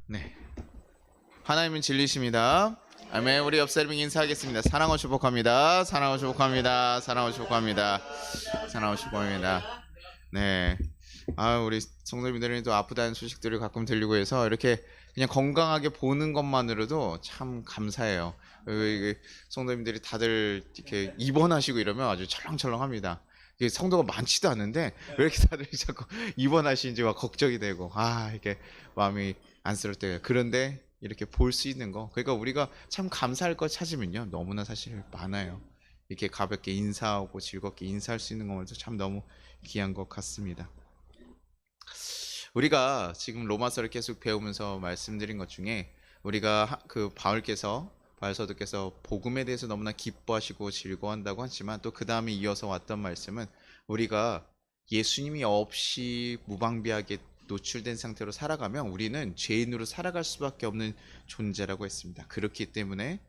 네. 하나님은 진리십니다. 아멘. 우리 옆 사람 인사하겠습니다. 사랑하고 축복합니다. 사랑하고 축복합니다. 사랑하고 축복합니다. 사랑하고 축복합니다. 네. 우리 성도님들은 또 아프다는 소식들을 가끔 들리고 해서 이렇게 그냥 건강하게 보는 것만으로도 참 감사해요. 성도님들이 다들 이렇게 입원하시고 이러면 아주 철렁철렁합니다. 이게 성도가 많지도 않은데 왜 이렇게 다들 자꾸 입원하시는지 막 걱정이 되고 이게 마음이 안쓰러울 때가. 그런데 이렇게 볼 수 있는 거, 그러니까 우리가 참 감사할 거 찾으면요 너무나 사실 많아요. 이렇게 가볍게 인사하고 즐겁게 인사할 수 있는 것만도 참 너무 귀한 것 같습니다. 우리가 지금 로마서를 계속 배우면서 말씀드린 것 중에 우리가 바울 사도께서 복음에 대해서 너무나 기뻐하시고 즐거워한다고 하지만 또 그 다음에 이어서 왔던 말씀은 우리가 예수님이 없이 무방비하게 노출된 상태로 살아가면 우리는 죄인으로 살아갈 수밖에 없는 존재라고 했습니다. 그렇기 때문에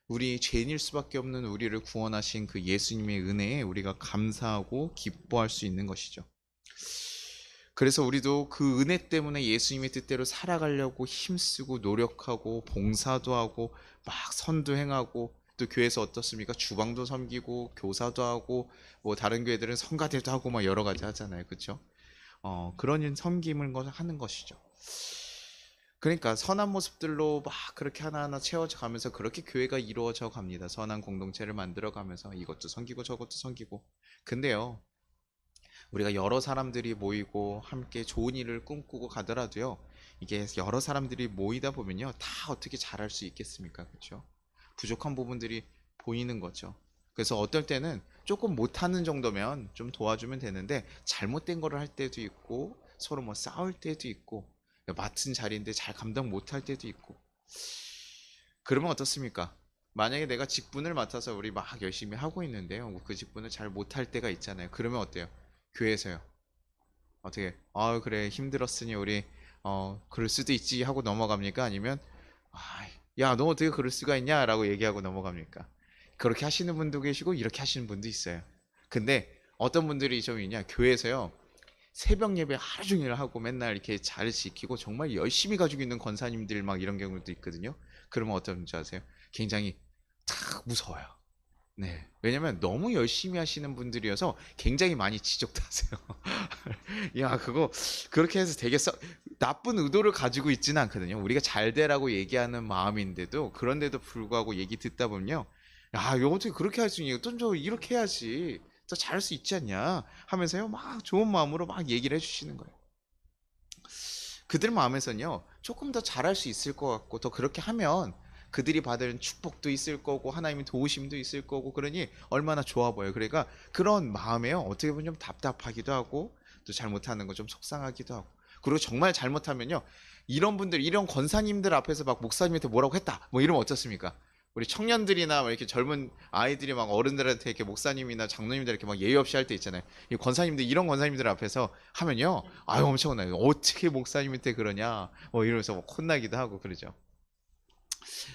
우리 죄인일 수밖에 없는 우리를 구원하신 그 예수님의 은혜에 우리가 감사하고 기뻐할 수 있는 것이죠. 그래서 우리도 그 은혜 때문에 예수님의 뜻대로 살아가려고 힘쓰고 노력하고 봉사도 하고 막 선도 행하고, 또 교회에서 어떻습니까? 주방도 섬기고 교사도 하고 뭐 다른 교회들은 성가대도 하고 막 여러 가지 하잖아요. 그렇죠? 그런 섬김을 하는 것이죠. 그러니까 선한 모습들로 막 그렇게 하나하나 채워져 가면서 그렇게 교회가 이루어져 갑니다. 선한 공동체를 만들어 가면서 이것도 섬기고 저것도 섬기고. 근데요, 우리가 여러 사람들이 모이고 함께 좋은 일을 꿈꾸고 가더라도요, 이게 여러 사람들이 모이다 보면요 다 어떻게 잘할 수 있겠습니까? 그렇죠? 부족한 부분들이 보이는 거죠. 그래서 어떨 때는 조금 못하는 정도면 좀 도와주면 되는데 잘못된 거를 할 때도 있고, 서로 뭐 싸울 때도 있고, 맡은 자리인데 잘 감당 못할 때도 있고. 그러면 어떻습니까? 만약에 내가 직분을 맡아서 우리 막 열심히 하고 있는데요, 그 직분을 잘 못할 때가 있잖아요. 그러면 어때요? 교회에서요, 어떻게 그래 힘들었으니 우리 그럴 수도 있지 하고 넘어갑니까? 아니면 야 너 어떻게 그럴 수가 있냐 라고 얘기하고 넘어갑니까? 그렇게 하시는 분도 계시고 이렇게 하시는 분도 있어요. 근데 어떤 분들이 좀 있냐, 교회에서요 새벽 예배 하루 종일 하고 맨날 이렇게 잘 지키고 정말 열심히 가지고 있는 권사님들 막 이런 경우도 있거든요. 그러면 어떤지 아세요? 굉장히 탁 무서워요. 네, 왜냐면 너무 열심히 하시는 분들이어서 굉장히 많이 지적도 하세요. 야, 그거 그렇게 해서 되게 나쁜 의도를 가지고 있지는 않거든요. 우리가 잘 되라고 얘기하는 마음인데도, 그런데도 불구하고 얘기 듣다 보면요, 야, 이거 어떻게 그렇게 할 수 있냐? 또 이렇게 해야지 더 잘할 수 있지 않냐? 하면서요, 막 좋은 마음으로 막 얘기를 해주시는 거예요. 그들 마음에서는요, 조금 더 잘할 수 있을 것 같고, 더 그렇게 하면 그들이 받은 축복도 있을 거고 하나님의 도우심도 있을 거고, 그러니 얼마나 좋아 보여요. 그러니까 그런 마음에요, 어떻게 보면 좀 답답하기도 하고 또 잘못하는 거 좀 속상하기도 하고. 그리고 정말 잘못하면요, 이런 분들, 이런 권사님들 앞에서 막 목사님한테 뭐라고 했다 뭐 이러면 어떻습니까? 우리 청년들이나 막 이렇게 젊은 아이들이 막 어른들한테 이렇게 목사님이나 장로님들 이렇게 막 예의 없이 할 때 있잖아요. 이 권사님들, 이런 권사님들 앞에서 하면요, 엄청 혼나요. 어떻게 목사님한테 그러냐 뭐 이러면서 막 혼나기도 하고 그러죠.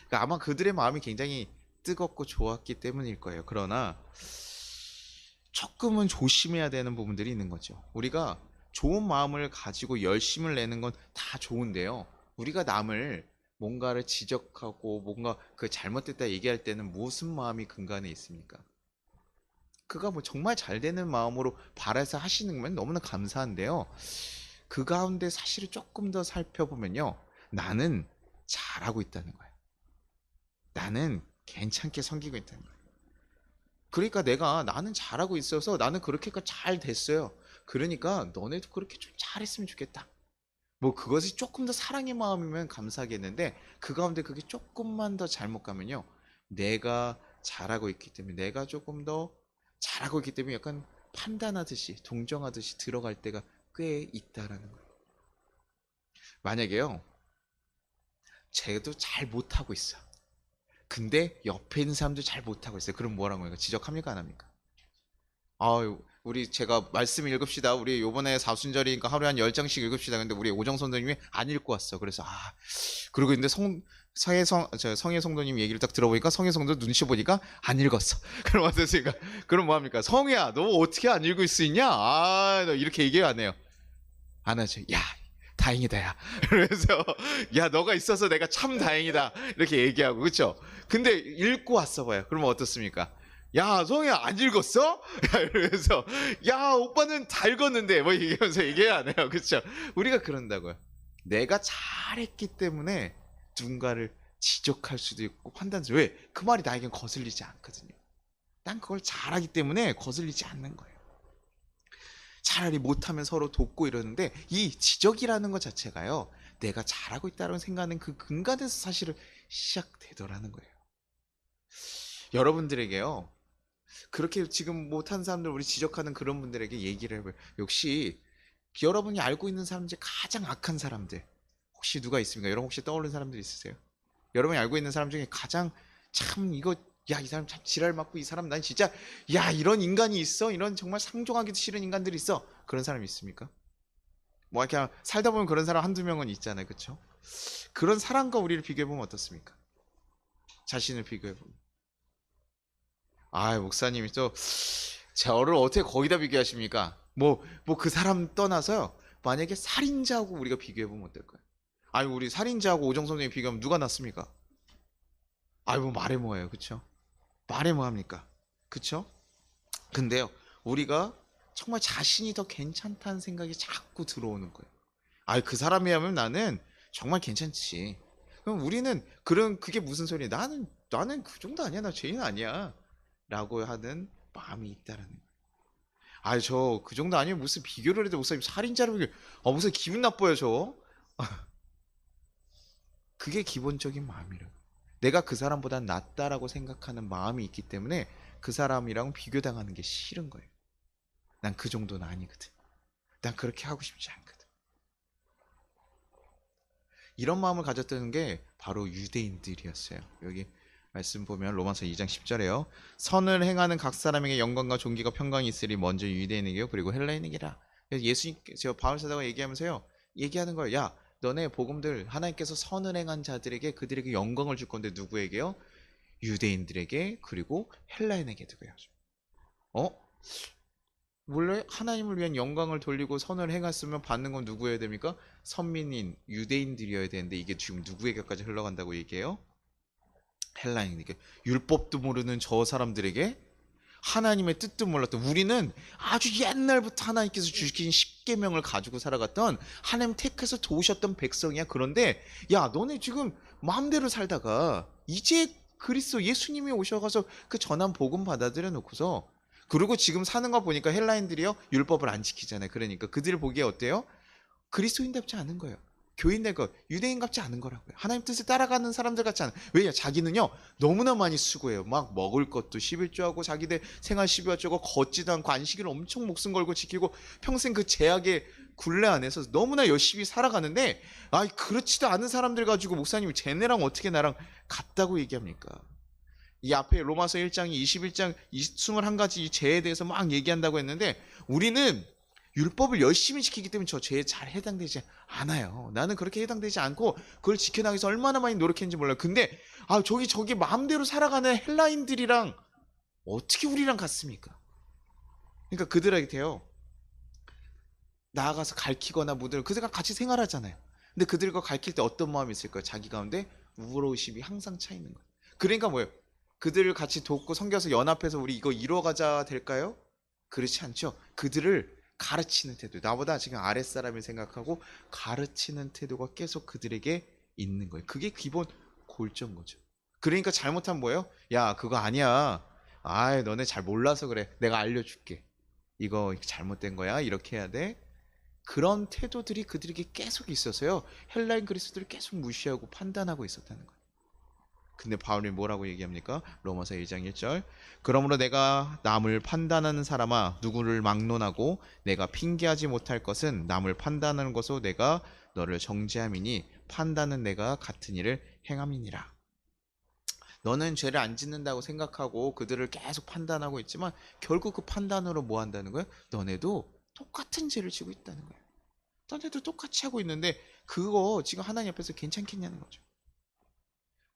그러니까 아마 그들의 마음이 굉장히 뜨겁고 좋았기 때문일 거예요. 그러나 조금은 조심해야 되는 부분들이 있는 거죠. 우리가 좋은 마음을 가지고 열심을 내는 건 다 좋은데요, 우리가 남을 뭔가를 지적하고 뭔가 그 잘못됐다 얘기할 때는 무슨 마음이 근간에 있습니까? 그가 뭐 정말 잘 되는 마음으로 바라서 하시는 건 너무나 감사한데요, 그 가운데 사실을 조금 더 살펴보면요, 나는 잘하고 있다는 거예요. 나는 괜찮게 섬기고 있다는 거예요. 그러니까 나는 잘하고 있어서 나는 그렇게까지 잘 됐어요. 그러니까 너네도 그렇게 좀 잘했으면 좋겠다. 뭐 그것이 조금 더 사랑의 마음이면 감사하겠는데, 그 가운데 그게 조금만 더 잘못 가면요, 내가 잘하고 있기 때문에, 내가 조금 더 잘하고 있기 때문에 약간 판단하듯이 동정하듯이 들어갈 때가 꽤 있다라는 거예요. 만약에요, 쟤도 잘 못하고 있어. 근데 옆에 있는 사람도 잘 못하고 있어요. 그럼 뭐라고 해요? 지적합니까? 안 합니까? 우리 제가 말씀 읽읍시다. 우리 요번에 사순절이니까 하루에 한 10장씩 읽읍시다. 근데 우리 오정 선생님이 안 읽고 왔어. 그래서 그러고 있는데 성혜 성도님 얘기를 딱 들어보니까 성혜 성도 눈치 보니까 안 읽었어. 그럼 어떠세요? 그럼 뭐 합니까? 성혜야, 너 어떻게 안 읽을 수 있냐? 너 이렇게 얘기 안 해요. 안 하죠. 야, 다행이다 야. 그래서 야 너가 있어서 내가 참 다행이다 이렇게 얘기하고 그렇죠. 근데 읽고 왔어 봐요. 그러면 어떻습니까? 야 성희야 안 읽었어? 야, 이러면서 야 오빠는 다 읽었는데 뭐 얘기하면서 얘기 안 해요. 그렇죠. 우리가 그런다고요. 내가 잘했기 때문에 누군가를 지적할 수도 있고 판단을 왜? 그 말이 나에겐 거슬리지 않거든요. 난 그걸 잘하기 때문에 거슬리지 않는 거예요. 차라리 못하면 서로 돕고 이러는데 이 지적이라는 것 자체가요. 내가 잘하고 있다고 생각하는 그 근간에서 사실은 시작되더라는 거예요. 여러분들에게요. 그렇게 지금 못한 사람들 우리 지적하는 그런 분들에게 얘기를 해봐요. 역시 여러분이 알고 있는 사람 중에 가장 악한 사람들 혹시 누가 있습니까? 여러분 혹시 떠오르는 사람들 있으세요? 여러분이 알고 있는 사람 중에 가장 참 이거 야 이 사람 참 지랄 맞고 이 사람 난 진짜 야 이런 인간이 있어? 이런 정말 상종하기도 싫은 인간들이 있어? 그런 사람이 있습니까? 뭐 그냥 살다 보면 그런 사람 한두 명은 있잖아요. 그렇죠? 그런 사람과 우리를 비교해보면 어떻습니까? 자신을 비교해보면 아 목사님이 또 저를 어떻게 거기다 비교하십니까? 뭐 그 사람 떠나서요. 만약에 살인자하고 우리가 비교해보면 어떨까요? 아니 우리 살인자하고 오정 선생님 비교하면 누가 낫습니까? 아이 뭐 말해 뭐해요. 그쵸? 말해 뭐합니까? 그쵸? 근데요 우리가 정말 자신이 더 괜찮다는 생각이 자꾸 들어오는 거예요. 아이 그 사람에 하면 나는 정말 괜찮지. 그럼 우리는 그런 그게 무슨 소리야? 나는 그 정도 아니야. 나 죄인 아니야. 라고 하는 마음이 있다라는 거예요. 아이 저 그 정도 아니면 무슨 비교를 해도 목사님 살인자를 비교 무슨 기분 나빠요 저. 그게 기본적인 마음이라고. 내가 그 사람보다 낫다라고 생각하는 마음이 있기 때문에 그 사람이랑 비교당하는 게 싫은 거예요. 난 그 정도는 아니거든. 난 그렇게 하고 싶지 않거든. 이런 마음을 가졌다는 게 바로 유대인들이었어요. 여기 말씀 보면 로마서 2장 10절에요. 선을 행하는 각 사람에게 영광과 존귀가 평강이 있으리 먼저 유대인에게요 그리고 헬라인에게라. 예수님께서 바울 사도가 얘기하면서요. 얘기하는 거예요. 야 너네 복음들 하나님께서 선을 행한 자들에게 그들에게 영광을 줄 건데 누구에게요? 유대인들에게 그리고 헬라인에게도 그래야죠. 원래 하나님을 위한 영광을 돌리고 선을 행했으면 받는 건 누구여야 됩니까? 선민인 유대인들이어야 되는데 이게 지금 누구에게까지 흘러간다고 얘기해요? 헬라인에게. 율법도 모르는 저 사람들에게 하나님의 뜻도 몰랐던 우리는 아주 옛날부터 하나님께서 주신 십계명을 가지고 살아갔던 하나님 택해서 도우셨던 백성이야. 그런데 야 너네 지금 마음대로 살다가 이제 그리스도 예수님이 오셔가서 그 전한 복음 받아들여 놓고서 그리고 지금 사는 거 보니까 헬라인들이요 율법을 안 지키잖아요. 그러니까 그들 보기에 어때요? 그리스도인답지 않은 거예요. 교인된 것, 유대인답지 않은 거라고요. 하나님 뜻을 따라가는 사람들 같지 않아요. 왜냐? 자기는요 너무나 많이 수고해요. 막 먹을 것도 11조하고 자기들 생활 12조고 걷지도 않고 안식일을 엄청 목숨 걸고 지키고 평생 그 제약의 굴레 안에서 너무나 열심히 살아가는데 그렇지도 않은 사람들 가지고 목사님이 쟤네랑 어떻게 나랑 같다고 얘기합니까? 이 앞에 로마서 1장이 21장 21가지 이 죄에 대해서 막 얘기한다고 했는데 우리는 율법을 열심히 지키기 때문에 저 죄에 잘 해당되지 않아요. 나는 그렇게 해당되지 않고 그걸 지켜나가기 위해서 얼마나 많이 노력했는지 몰라요. 근데 저기 마음대로 살아가는 헬라인들이랑 어떻게 우리랑 같습니까? 그러니까 그들에게요 나아가서 가르치거나 그들과 같이 생활하잖아요. 근데 그들과 가르칠 때 어떤 마음이 있을까요? 자기 가운데 우러우심이 항상 차 있는 거예요. 그러니까 뭐예요? 그들을 같이 돕고 섬겨서 연합해서 우리 이거 이뤄가자 될까요? 그렇지 않죠. 그들을 가르치는 태도, 나보다 지금 아랫사람을 생각하고 가르치는 태도가 계속 그들에게 있는 거예요. 그게 기본 골자인 거죠. 그러니까 잘못하면 뭐예요? 야 그거 아니야. 너네 잘 몰라서 그래. 내가 알려줄게. 이거 잘못된 거야. 이렇게 해야 돼. 그런 태도들이 그들에게 계속 있어서요. 헬라인 그리스도를 계속 무시하고 판단하고 있었다는 거예요. 근데 바울이 뭐라고 얘기합니까? 로마서 1장 1절. 그러므로 내가 남을 판단하는 사람아 누구를 막론하고 내가 핑계하지 못할 것은 남을 판단하는 것으로 내가 너를 정죄함이니 판단은 내가 같은 일을 행함이니라. 너는 죄를 안 짓는다고 생각하고 그들을 계속 판단하고 있지만 결국 그 판단으로 뭐 한다는 거예요? 너네도 똑같은 죄를 지고 있다는 거예요. 너네도 똑같이 하고 있는데 그거 지금 하나님 앞에서 괜찮겠냐는 거죠.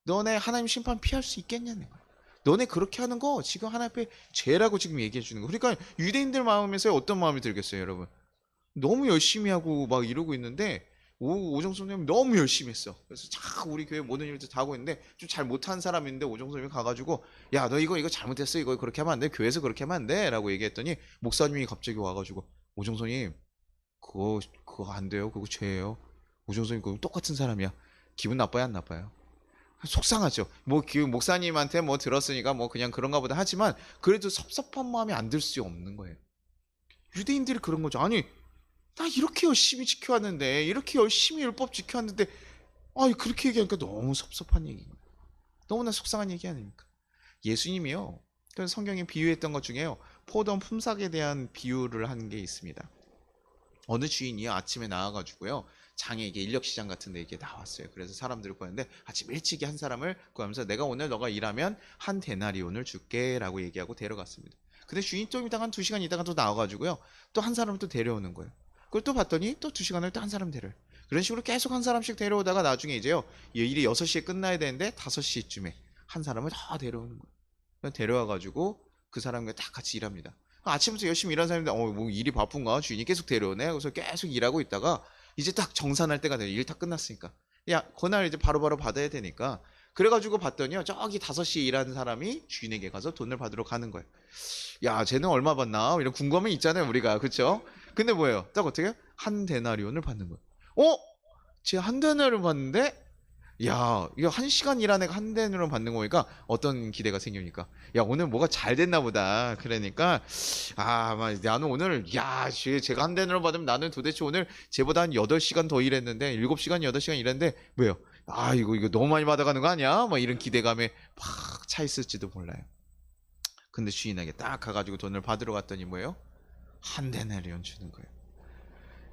너네 하나님 심판 피할 수 있겠냐는 거야. 너네 그렇게 하는 거 지금 하나님 앞에 죄라고 지금 얘기해 주는 거. 그러니까 유대인들 마음에서 어떤 마음이 들겠어요, 여러분? 너무 열심히 하고 막 이러고 있는데 오정선님 너무 열심히 했어. 그래서 참 우리 교회 모든 일도 다 하고 있는데 좀 잘 못하는 사람인데 오정선님이 가가지고 야 너 이거 잘못했어. 이거 그렇게 하면 안 돼. 교회에서 그렇게 하면 안 돼. 라고 얘기했더니 목사님이 갑자기 와가지고 오정선님 그거 안 돼요. 그거 죄예요. 오정선님 그거 똑같은 사람이야. 기분 나빠요 안 나빠요? 속상하죠. 뭐 목사님한테 뭐 들었으니까 뭐 그냥 그런가 보다 하지만 그래도 섭섭한 마음이 안 들 수 없는 거예요. 유대인들이 그런 거죠. 아니 나 이렇게 열심히 지켜왔는데 이렇게 열심히 율법 지켜왔는데 그렇게 얘기하니까 너무 섭섭한 얘기인 거예요. 너무나 속상한 얘기 아닙니까? 예수님이요. 그 성경에 비유했던 것 중에요. 포도원 품삯에 대한 비유를 한 게 있습니다. 어느 주인이 아침에 나와가지고요. 장에게 인력시장 같은 데 이게 나왔어요. 그래서 사람들을 구하는데 아침 일찍이 한 사람을 구하면서 내가 오늘 너가 일하면 한 데나리온을 줄게 라고 얘기하고 데려갔습니다. 근데 주인이 좀 있다가 한 2시간 있다가 또 나와가지고요. 또 한 사람을 또 데려오는 거예요. 그걸 또 봤더니 또 2시간을 또 한 사람 데려요. 그런 식으로 계속 한 사람씩 데려오다가 나중에 이제요. 일이 6시에 끝나야 되는데 5시쯤에 한 사람을 다 데려오는 거예요. 데려와가지고 그 사람과 다 같이 일합니다. 아침부터 열심히 일하는 사람인데 뭐 일이 바쁜가 주인이 계속 데려오네. 그래서 계속 일하고 있다가 이제 딱 정산할 때가 돼요. 일 다 끝났으니까. 야 그날 이제 바로바로 받아야 되니까. 그래가지고 봤더니요. 저기 5시에 일하는 사람이 주인에게 가서 돈을 받으러 가는 거예요. 야 쟤는 얼마 받나? 이런 궁금함이 있잖아요 우리가. 그쵸? 근데 뭐예요? 딱 어떻게? 한 데나리온을 받는 거예요. 쟤 한 데나리온 받는데 야, 이거 1시간 일한 애가 한 대으로 받는 거니까 어떤 기대가 생깁니까? 야, 오늘 뭐가 잘 됐나 보다. 그러니까, 나는 오늘, 야, 제가 한 대으로 받으면 나는 도대체 오늘 쟤보다 한 8시간 더 일했는데, 7시간, 8시간 일했는데, 뭐예요? 이거 너무 많이 받아가는 거 아니야? 막 이런 기대감에 팍 차 있을지도 몰라요. 근데 주인에게 딱 가가지고 돈을 받으러 갔더니 뭐예요? 한 데나리온 주는 거예요.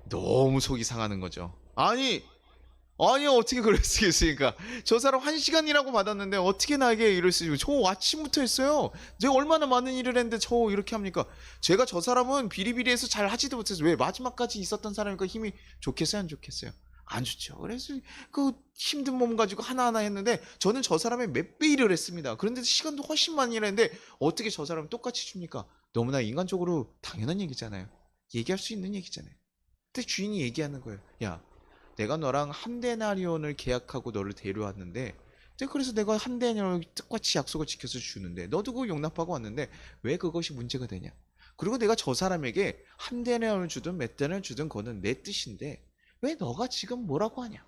너무 속이 상하는 거죠. 아니 어떻게 그럴 수 있습니까? 저 사람 1시간이라고 받았는데 어떻게 나에게 이럴 수 있고 저 아침부터 했어요. 제가 얼마나 많은 일을 했는데 저 이렇게 합니까? 제가 저 사람은 비리비리해서 잘 하지도 못해서 왜 마지막까지 있었던 사람이니까 힘이 좋겠어요 안 좋겠어요? 안 좋죠. 그래서 그 힘든 몸 가지고 하나하나 했는데 저는 저 사람의 몇 배 일을 했습니다. 그런데 시간도 훨씬 많이 일했는데 어떻게 저 사람 똑같이 줍니까? 너무나 인간적으로 당연한 얘기잖아요. 얘기할 수 있는 얘기잖아요. 근데 주인이 얘기하는 거예요. 야 내가 너랑 한 데나리온을 계약하고 너를 데려왔는데 그래서 내가 한 데나리온을 똑같이 약속을 지켜서 주는데 너도 그거 용납하고 왔는데 왜 그것이 문제가 되냐? 그리고 내가 저 사람에게 한 데나리온을 주든 몇 데나리온을 주든 그거는 내 뜻인데 왜 너가 지금 뭐라고 하냐?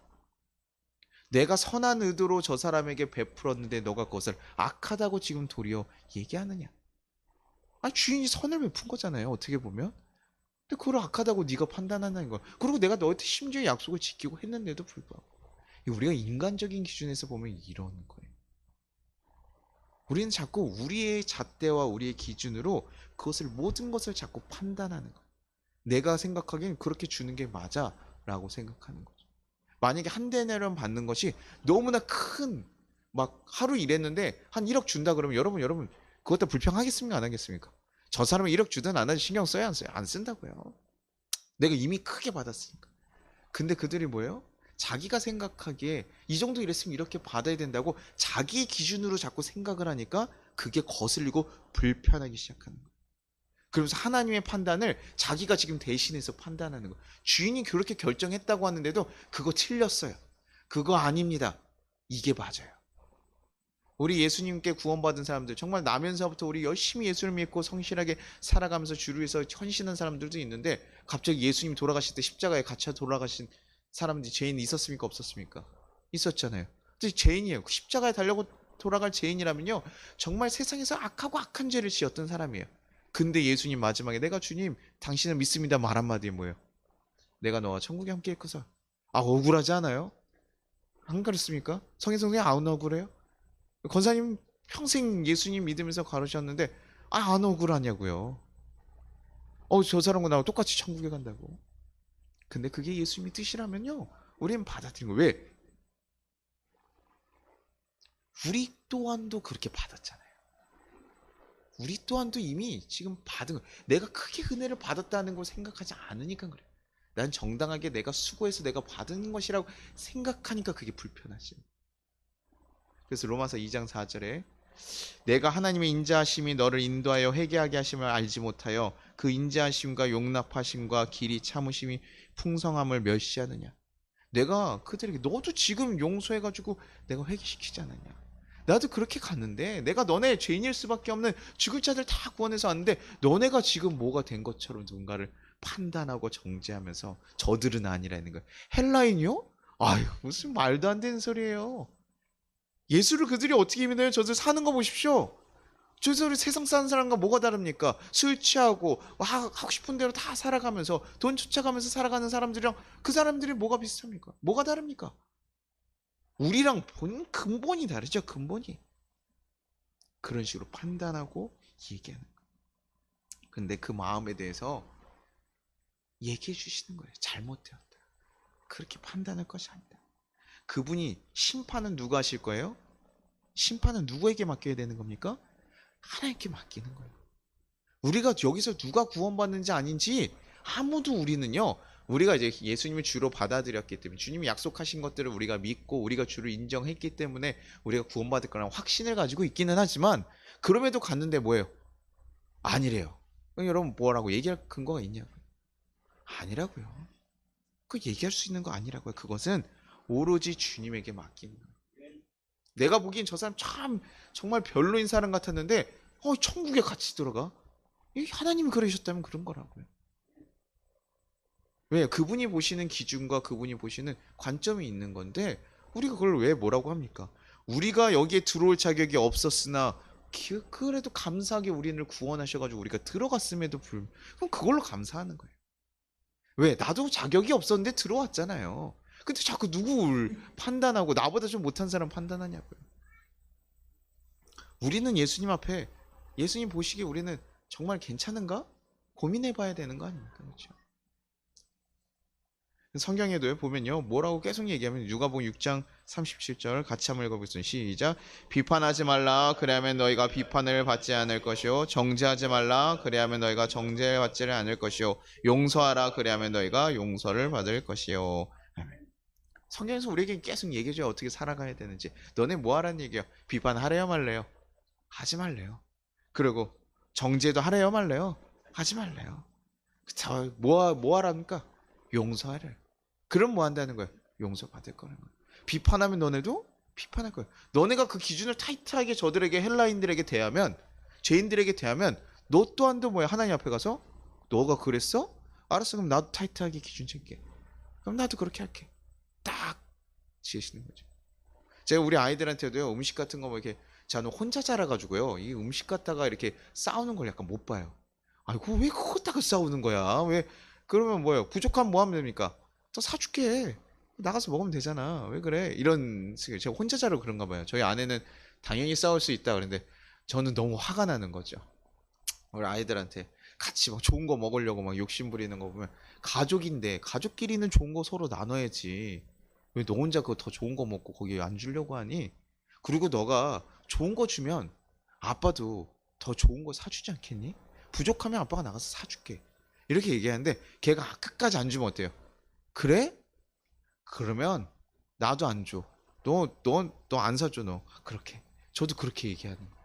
내가 선한 의도로 저 사람에게 베풀었는데 너가 그것을 악하다고 지금 도리어 얘기하느냐? 주인이 선을 베푼 거잖아요. 어떻게 보면. 근데 그걸 악하다고 네가 판단한다는 거야. 그리고 내가 너한테 심지어 약속을 지키고 했는데도 불구하고. 우리가 인간적인 기준에서 보면 이런 거예요. 우리는 자꾸 우리의 잣대와 우리의 기준으로 모든 것을 자꾸 판단하는 거예요. 내가 생각하기엔 그렇게 주는 게 맞아 라고 생각하는 거죠. 만약에 한 대내론 받는 것이 너무나 막 하루 일했는데 한 1억 준다 그러면 여러분 그것도 불평하겠습니까 안 하겠습니까? 저 사람이 1억 주든 안 하든 신경 써야 안 써요? 안 쓴다고요. 내가 이미 크게 받았으니까. 근데 그들이 뭐예요? 자기가 생각하기에 이 정도 일했으면 이렇게 받아야 된다고 자기 기준으로 자꾸 생각을 하니까 그게 거슬리고 불편하기 시작하는 거예요. 그러면서 하나님의 판단을 자기가 지금 대신해서 판단하는 거예요. 주인이 그렇게 결정했다고 하는데도 그거 틀렸어요. 그거 아닙니다. 이게 맞아요. 우리 예수님께 구원받은 사람들 정말 나면서부터 우리 열심히 예수를 믿고 성실하게 살아가면서 주를 위해서 헌신한 사람들도 있는데 갑자기 예수님 돌아가실 때 십자가에 갇혀 돌아가신 사람들이 죄인이 있었습니까 없었습니까? 있었잖아요. 근데 죄인이에요. 십자가에 달려고 돌아갈 죄인이라면요 정말 세상에서 악하고 악한 죄를 지었던 사람이에요. 근데 예수님 마지막에 내가 주님 당신을 믿습니다 말 한마디에 뭐예요? 내가 너와 천국에 함께 있고서 억울하지 않아요? 안 그렇습니까? 성인성이 안 억울해요? 권사님 평생 예수님 믿으면서 가르쳤는데 안 억울하냐고요. 저 사람과 나하고 똑같이 천국에 간다고. 근데 그게 예수님의 뜻이라면요 우리는 받아들이는 거예요. 왜? 우리 또한도 그렇게 받았잖아요. 우리 또한도 이미 지금 받은 거예요. 내가 크게 은혜를 받았다는 걸 생각하지 않으니까 그래요. 난 정당하게 내가 수고해서 내가 받은 것이라고 생각하니까 그게 불편하지. 그래서 로마서 2장 4절에 내가 하나님의 인자하심이 너를 인도하여 회개하게 하심을 알지 못하여 그 인자하심과 용납하심과 길이 참으심이 풍성함을 멸시하느냐. 내가 그들에게 너도 지금 용서해가지고 내가 회개시키지 않았냐. 나도 그렇게 갔는데 내가 너네 죄인일 수밖에 없는 죽을 자들 다 구원해서 왔는데 너네가 지금 뭐가 된 것처럼 누군가를 판단하고 정죄하면서 저들은 아니라는 거예요. 헬라인이요? 아유 무슨 말도 안 되는 소리예요. 예수를 그들이 어떻게 믿어요? 저들 사는 거 보십시오. 저들이 세상 사는 사람과 뭐가 다릅니까? 술 취하고 하고 싶은 대로 다 살아가면서 돈 쫓아가면서 살아가는 사람들이랑 그 사람들이 뭐가 비슷합니까? 뭐가 다릅니까? 우리랑 근본이 다르죠. 근본이. 그런 식으로 판단하고 얘기하는 거예요. 근데 그 마음에 대해서 얘기해 주시는 거예요. 잘못되었다. 그렇게 판단할 것이 아니다. 그분이 심판은 누가 하실 거예요? 심판은 누구에게 맡겨야 되는 겁니까? 하나님께 맡기는 거예요. 우리가 여기서 누가 구원받는지 아닌지 아무도 우리는요. 우리가 이제 예수님을 주로 받아들였기 때문에 주님이 약속하신 것들을 우리가 믿고 우리가 주를 인정했기 때문에 우리가 구원받을 거라는 확신을 가지고 있기는 하지만 그럼에도 갔는데 뭐예요? 아니래요. 그럼 여러분 뭐라고 얘기할 근거가 있냐고요? 아니라고요. 그 얘기할 수 있는 거 아니라고요. 그것은 오로지 주님에게 맡기는 거예요. 내가 보기엔 저 사람 참 정말 별로인 사람 같았는데 천국에 같이 들어가. 하나님이 그러셨다면 그런 거라고요. 왜? 그분이 보시는 기준과 그분이 보시는 관점이 있는 건데 우리가 그걸 왜 뭐라고 합니까? 우리가 여기에 들어올 자격이 없었으나 그래도 감사하게 우리를 구원하셔가지고 우리가 들어갔음에도 그럼 그걸로 감사하는 거예요. 왜? 나도 자격이 없었는데 들어왔잖아요. 근데 자꾸 누구를 판단하고 나보다 좀 못한 사람 판단하냐고요. 우리는 예수님 앞에 예수님 보시기에 우리는 정말 괜찮은가? 고민해봐야 되는 거 아닙니까? 그렇죠? 성경에도 보면요. 뭐라고 계속 얘기하면 누가복음 6장 37절 같이 한번 읽어보겠습니다. 시작. 비판하지 말라. 그래야면 너희가 비판을 받지 않을 것이요. 정죄하지 말라. 그래야면 너희가 정죄를 받지를 않을 것이요. 용서하라. 그래야면 너희가 용서를 받을 것이요. 성경에서 우리에게 계속 얘기해줘요. 어떻게 살아가야 되는지. 너네 뭐 하라는 얘기야? 비판하래요 말래요? 하지 말래요. 그리고 정죄도 하래요 말래요? 하지 말래요. 뭐 하랍니까? 용서하래. 그럼 뭐 한다는 거야? 용서받을 거라는 거야. 비판하면 너네도 비판할 거야. 너네가 그 기준을 타이트하게 저들에게 헬라인들에게 대하면 죄인들에게 대하면 너 또한도 뭐야? 하나님 앞에 가서 너가 그랬어? 알았어. 그럼 나도 타이트하게 기준 잴게. 그럼 나도 그렇게 할게. 딱 지으시는 거죠. 제가 우리 아이들한테도요. 음식 같은 거 뭐 이렇게 저는 혼자 자라가지고요. 이 음식 갖다가 이렇게 싸우는 걸 약간 못 봐요. 아이고 왜 그거 갖다가 싸우는 거야? 왜 그러면 뭐예요? 부족하면 뭐 하면 됩니까? 또 사줄게. 나가서 먹으면 되잖아. 왜 그래? 이런 식으로 제가 혼자 자라 그런가 봐요. 저희 아내는 당연히 싸울 수 있다 그런데 저는 너무 화가 나는 거죠. 우리 아이들한테 같이 막 좋은 거 먹으려고 막 욕심 부리는 거 보면 가족인데 가족끼리는 좋은 거 서로 나눠야지. 왜 너 혼자 그거 더 좋은 거 먹고 거기 안 주려고 하니? 그리고 너가 좋은 거 주면 아빠도 더 좋은 거 사주지 않겠니? 부족하면 아빠가 나가서 사줄게. 이렇게 얘기하는데 걔가 끝까지 안 주면 어때요? 그래? 그러면 나도 안 줘. 너 안 사줘 너. 그렇게. 저도 그렇게 얘기하는 거예요.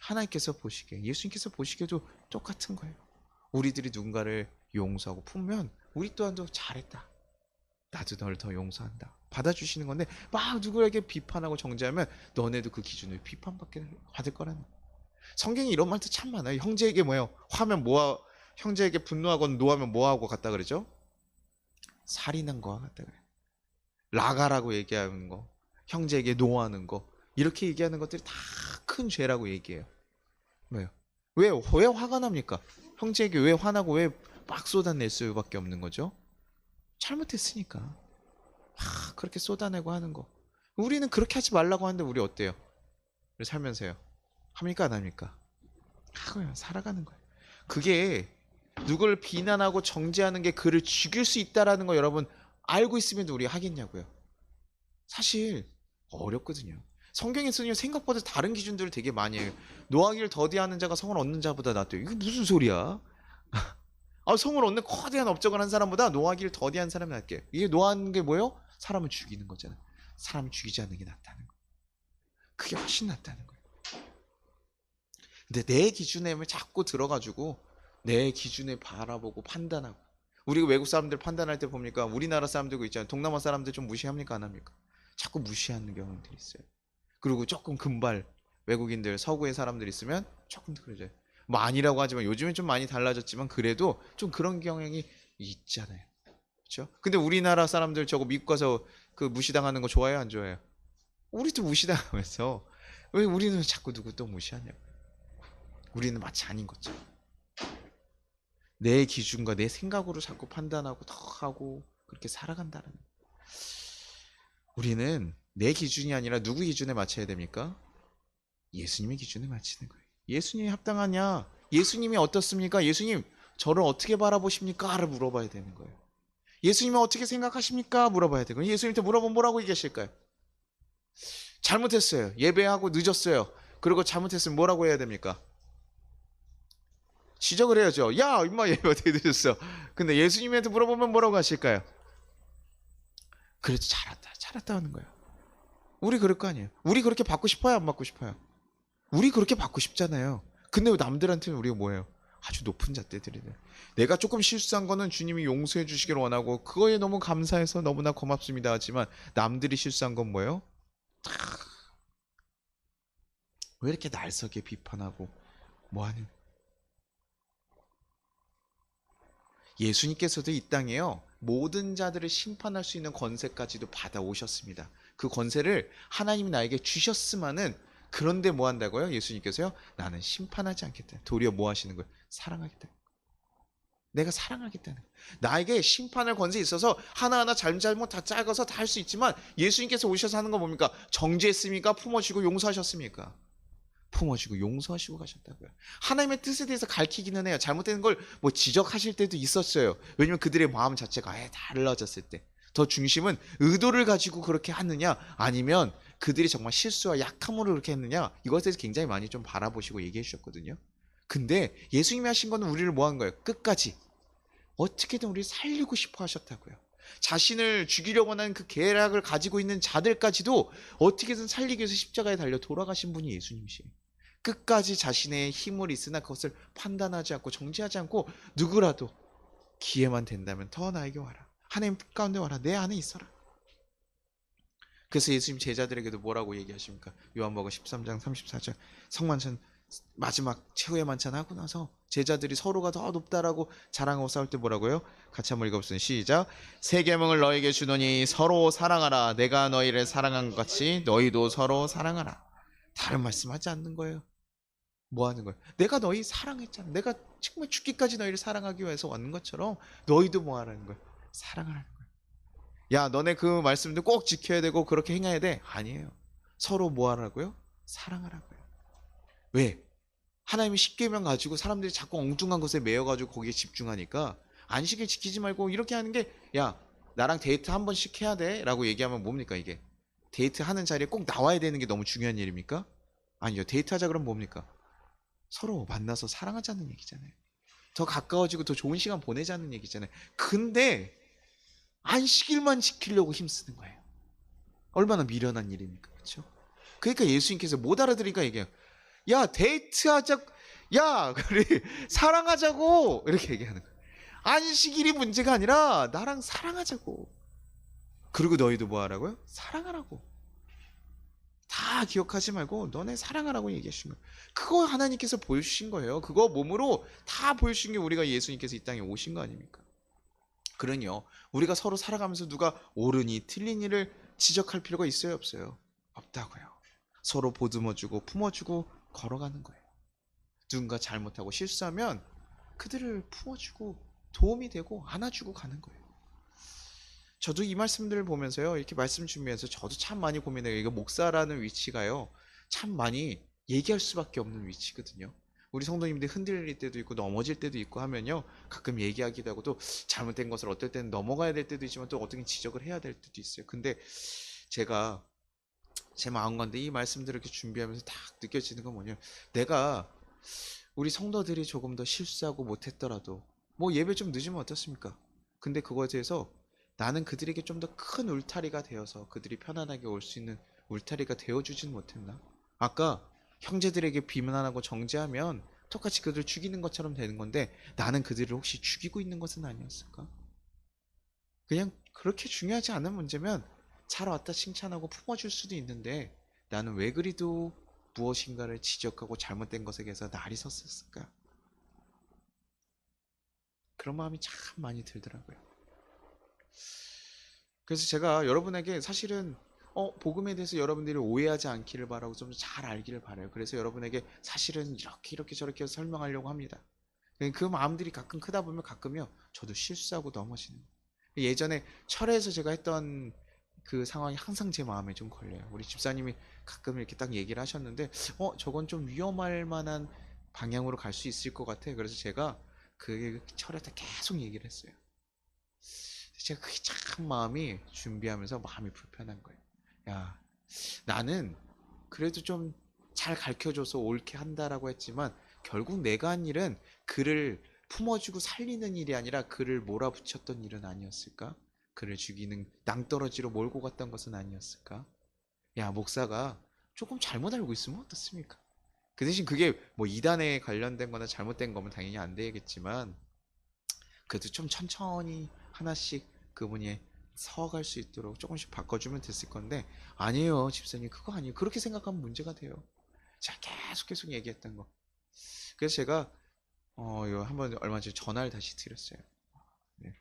하나님께서 보시기에 예수님께서 보시기에도 똑같은 거예요. 우리들이 누군가를 용서하고 품으면 우리 또한도 잘했다. 나도 너를 더 용서한다. 받아주시는 건데 막 누구에게 비판하고 정죄하면 너네도 그 기준을 받을 거라는 거예요. 성경에 이런 말도 참 많아요. 형제에게 뭐예요? 화면 뭐하 형제에게 분노하거나 노하면 뭐하고 같다 그러죠? 살인한 거와 같다 그래요. 라가라고 얘기하는 거, 형제에게 노하는 거 이렇게 얘기하는 것들이 다 큰 죄라고 얘기해요. 왜요? 왜 화가 납니까? 형제에게 왜 화나고 왜 막 쏟아낼 수밖에 없는 거죠? 잘못했으니까. 그렇게 쏟아내고 하는 거. 우리는 그렇게 하지 말라고 하는데 우리 어때요? 우리 살면서요. 합니까 안 합니까? 하고요. 살아가는 거예요. 그게 누구를 비난하고 정죄하는 게 그를 죽일 수 있다라는 거 여러분 알고 있으면 우리 하겠냐고요. 사실 어렵거든요. 성경에서는 생각보다 다른 기준들을 되게 많이 해요. 노하기를 더디하는 자가 성을 얻는 자보다 낫대요. 이게 무슨 소리야? 성을 얻는 거대한 업적을 한 사람보다 노하기를 더디한 사람이 낫게. 이게 노하는 게 뭐예요? 사람을 죽이는 거잖아. 사람을 죽이지 않는 게 낫다는 거. 그게 훨씬 낫다는 거예요. 근데 내 기준에 자꾸 들어가지고 내 기준에 바라보고 판단하고 우리 외국 사람들 판단할 때 보니까 우리나라 사람들도 있잖아요. 동남아 사람들 좀 무시합니까? 안 합니까? 자꾸 무시하는 경우들이 있어요. 그리고 조금 금발 외국인들 서구의 사람들 있으면 조금 더 그러죠. 뭐 아니라고 하지만 요즘은 좀 많이 달라졌지만 그래도 좀 그런 경향이 있잖아요. 그렇죠? 근데 우리나라 사람들 저거 미국 가서 그 무시당하는 거 좋아해요, 안 좋아해요? 우리도 무시당하면서 왜 우리는 자꾸 누구 또 무시하냐고. 우리는 마치 아닌 것처럼 내 기준과 내 생각으로 자꾸 판단하고 더 하고 그렇게 살아간다는. 우리는 내 기준이 아니라 누구 기준에 맞춰야 됩니까? 예수님의 기준에 맞추는 거예요. 예수님이 합당하냐? 예수님이 어떻습니까? 예수님 저를 어떻게 바라보십니까? 를 물어봐야 되는 거예요. 예수님은 어떻게 생각하십니까? 물어봐야 되고 예수님한테 물어보면 뭐라고 얘기하실까요? 잘못했어요. 예배하고 늦었어요. 그리고 잘못했으면 뭐라고 해야 됩니까? 지적을 해야죠. 야, 임마 예배 어떻게 늦었어? 근데 예수님한테 물어보면 뭐라고 하실까요? 그래도 잘했다, 잘했다 하는 거예요. 우리 그럴 거 아니에요. 우리 그렇게 받고 싶어요, 안 받고 싶어요? 우리 그렇게 받고 싶잖아요. 근데 남들한테는 우리가 뭐예요? 아주 높은 잣대들이네. 내가 조금 실수한 거는 주님이 용서해 주시길 원하고 그거에 너무 감사해서 너무나 고맙습니다 하지만 남들이 실수한 건 뭐예요? 왜 이렇게 날석에 비판하고 뭐하는. 예수님께서도 이 땅에요 모든 자들을 심판할 수 있는 권세까지도 받아오셨습니다. 그 권세를 하나님이 나에게 주셨으면은 그런데 뭐 한다고요? 예수님께서요 나는 심판하지 않겠다. 도리어 뭐 하시는 거예요? 사랑하겠다. 내가 사랑하겠다는 거예요. 나에게 심판할 권세에 있어서 하나하나 잘못 다 작아서 다 할 수 있지만 예수님께서 오셔서 하는 거 뭡니까? 정죄했습니까? 품어주고 용서하셨습니까? 품어주고 용서하시고 가셨다고요. 하나님의 뜻에 대해서 가르치기는 해요. 잘못된 걸 뭐 지적하실 때도 있었어요. 왜냐면 그들의 마음 자체가 아예 달라졌을 때. 더 중심은 의도를 가지고 그렇게 하느냐 아니면 그들이 정말 실수와 약함으로 그렇게 했느냐 이것에 대해서 굉장히 많이 좀 바라보시고 얘기해 주셨거든요. 근데 예수님이 하신 거는 우리를 뭐 한 거예요? 끝까지 어떻게든 우리를 살리고 싶어 하셨다고요. 자신을 죽이려고 하는 그 계략을 가지고 있는 자들까지도 어떻게든 살리기 위해서 십자가에 달려 돌아가신 분이 예수님이시에요. 끝까지 자신의 힘을 있으나 그것을 판단하지 않고 정지하지 않고 누구라도 기회만 된다면 더 나에게 와라. 하나님 가운데 와라. 내 안에 있어라. 그래서 예수님 제자들에게도 뭐라고 얘기하십니까? 요한복음 13장 34절 성만찬 마지막 최후의 만찬 하고 나서 제자들이 서로가 더 높다라고 자랑하고 싸울 때 뭐라고요? 같이 한번 읽어보세요. 시작. 새 계명을 너에게 주노니 서로 사랑하라. 내가 너희를 사랑한 것 같이 너희도 서로 사랑하라. 다른 말씀하지 않는 거예요. 뭐 하는 거예요? 내가 너희 사랑했잖아. 내가 정말 죽기까지 너희를 사랑하기 위해서 왔는 것처럼 너희도 뭐 하라는 거예요? 사랑하라는 거예요. 야, 너네 그 말씀도 꼭 지켜야 되고 그렇게 행해야 돼? 아니에요. 서로 뭐 하라고요? 사랑하라고요. 왜? 하나님의 십계명 가지고 사람들이 자꾸 엉뚱한 것에 매여가지고 거기에 집중하니까 안식일 지키지 말고 이렇게 하는 게 야, 나랑 데이트 한 번씩 해야 돼 라고 얘기하면 뭡니까 이게? 데이트 하는 자리에 꼭 나와야 되는 게 너무 중요한 일입니까? 아니요. 데이트 하자 그러면 뭡니까? 서로 만나서 사랑하자는 얘기잖아요. 더 가까워지고 더 좋은 시간 보내자는 얘기잖아요. 근데 안식일만 지키려고 힘쓰는 거예요. 얼마나 미련한 일입니까? 그렇죠? 그러니까 예수님께서 못 알아들으니까 얘기해요. 야, 데이트하자. 야, 우리 사랑하자고. 이렇게 얘기하는 거예요. 안식일이 문제가 아니라 나랑 사랑하자고. 그리고 너희도 뭐 하라고요? 사랑하라고. 다 기억하지 말고 너네 사랑하라고 얘기하신 거예요. 그거 하나님께서 보여주신 거예요. 그거 몸으로 다 보여주신 게 우리가 예수님께서 이 땅에 오신 거 아닙니까? 그러니요. 우리가 서로 살아가면서 누가 옳으니 틀린 일을 지적할 필요가 있어요, 없어요? 없다고요. 서로 보듬어주고 품어주고 걸어가는 거예요. 누군가 잘못하고 실수하면 그들을 품어주고 도움이 되고 안아주고 가는 거예요. 저도 이 말씀들을 보면서요. 이렇게 말씀 준비해서 저도 참 많이 고민해요. 이거 목사라는 위치가요. 참 많이 얘기할 수밖에 없는 위치거든요. 우리 성도님들이 흔들릴 때도 있고 넘어질 때도 있고 하면요. 가끔 얘기하기도 하고 또 잘못된 것을 어떨 때는 넘어가야 될 때도 있지만 또 어떻게 지적을 해야 될 때도 있어요. 근데 제가 제 마음 가운데 이 말씀들을 이렇게 준비하면서 딱 느껴지는 건 뭐냐. 내가 우리 성도들이 조금 더 실수하고 못했더라도 뭐 예배 좀 늦으면 어떻습니까? 근데 그거에 대해서 나는 그들에게 좀 더 큰 울타리가 되어서 그들이 편안하게 올 수 있는 울타리가 되어주진 못했나? 아까 형제들에게 비난하고 정죄하면 똑같이 그들을 죽이는 것처럼 되는 건데 나는 그들을 혹시 죽이고 있는 것은 아니었을까? 그냥 그렇게 중요하지 않은 문제면 잘 왔다 칭찬하고 품어줄 수도 있는데 나는 왜 그리도 무엇인가를 지적하고 잘못된 것에 대해서 날이 섰을까? 그런 마음이 참 많이 들더라고요. 그래서 제가 여러분에게 사실은 복음에 대해서 여러분들이 오해하지 않기를 바라고 좀 잘 알기를 바라요. 그래서 여러분에게 사실은 이렇게 저렇게 설명하려고 합니다. 그 마음들이 가끔 크다 보면 가끔요 저도 실수하고 넘어지는 거예요. 예전에 철회에서 제가 했던 그 상황이 항상 제 마음에 좀 걸려요. 우리 집사님이 가끔 이렇게 딱 얘기를 하셨는데 저건 좀 위험할 만한 방향으로 갈 수 있을 것 같아. 그래서 제가 그 철회 때 계속 얘기를 했어요. 제가 그게 참 마음이 준비하면서 마음이 불편한 거예요. 야, 나는 그래도 좀 잘 가르쳐줘서 옳게 한다라고 했지만 결국 내가 한 일은 그를 품어주고 살리는 일이 아니라 그를 몰아붙였던 일은 아니었을까? 그를 죽이는 낭떠러지로 몰고 갔던 것은 아니었을까? 야, 목사가 조금 잘못 알고 있으면 어떻습니까? 그 대신 그게 뭐 이단에 관련된 거나 잘못된 거면 당연히 안 되겠지만 그래도 좀 천천히 하나씩 그분이 서갈 수 있도록 조금씩 바꿔주면 됐을 건데 아니에요 집사님 그거 아니에요 그렇게 생각하면 문제가 돼요. 제가 계속 얘기했던 거. 그래서 제가 이거 한번 얼마 전에 전화를 다시 드렸어요. 네.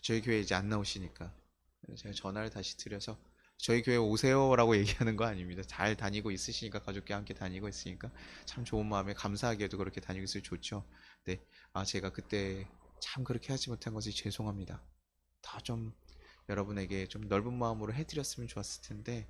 저희 교회 이제 안 나오시니까 제가 전화를 다시 드려서 저희 교회 오세요라고 얘기하는 거 아닙니다. 잘 다니고 있으시니까 가족과 함께 다니고 있으니까 참 좋은 마음에 감사하게도 그렇게 다니고 있으면 좋죠. 네, 제가 그때 참 그렇게 하지 못한 것이 죄송합니다. 더 좀 여러분에게 좀 넓은 마음으로 해드렸으면 좋았을 텐데